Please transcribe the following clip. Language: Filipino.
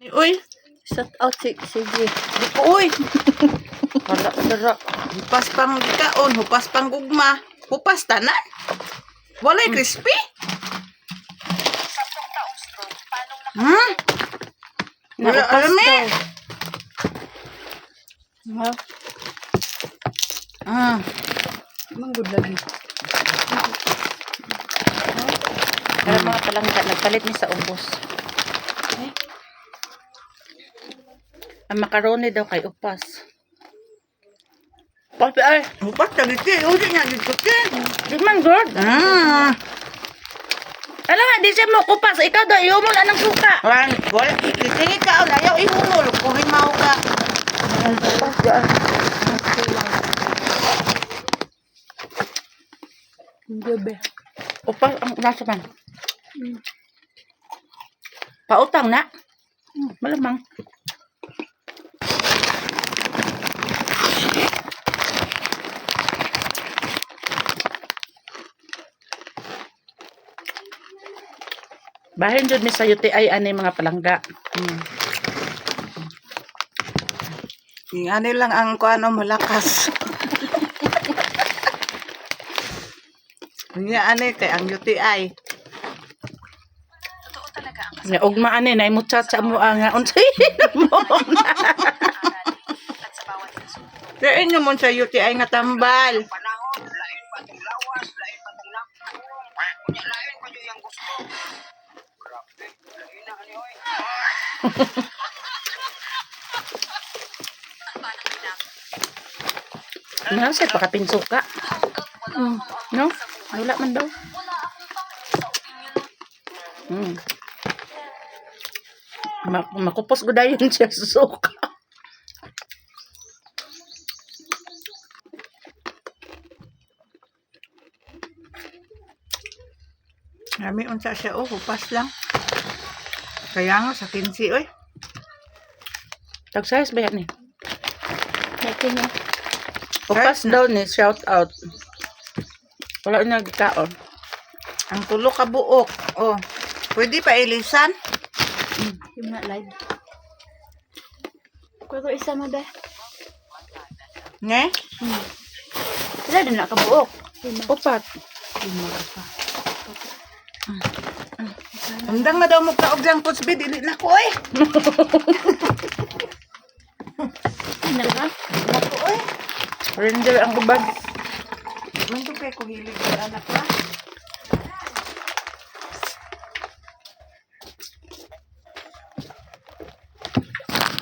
Uy, Shout out sige. di ko uy. Dara. Hupas pang kaon, hupas pang gugma. Hupas tanan. Walay crispy. Hmm? Wala alam eh. Ha? Ah, Manggod lagi. Pero mga palangga, nagpalit ni sa ubos. Ang macaroni daw kay upas. Papi ay, hupas tagiti. Uli nga dito ti. di man good. Ah, Alam nga, di siya mo kupas. Ikaw daw, iumol anang suka. wala. Itingi kaon, ayaw ihunol. Kung himaw ka. Gabi. Upas, ang nasa man. Pautang na. Malamang. Bahin jud ni sa UTI ani mga palangga. Yung ano lang ang kuano malakas. Yung ano kay ang UTI. Ni ugma ani na imutsa sa mo nga unsay mo. Kaya inyo mo sa UTI nga tambal. Panahon, lain pa itong lawas, lain pa itong nakulong. Kunya lain pa yung yang gusto. Grabe, lain na ani oy. Ano siya pakapinsuka? No? Wala man daw. Makupos ko dayon siya sa suka. Nami unsa siya hupas lang. Kaya nga sa 15 oy. Tag-size ba yan eh? Natin niya. Upas Size na. daw ni shout out. Wala na gikaon. Ang tulo ka buok. Oh. Pwede pa ilisan? Yung na live. Kuya isa mo ba? Ne? Sila din nakabuok. Upat. Undang na daw mo kaog lang putsbi dili na ko oy. Naka? Nako oy. Render ang ubad.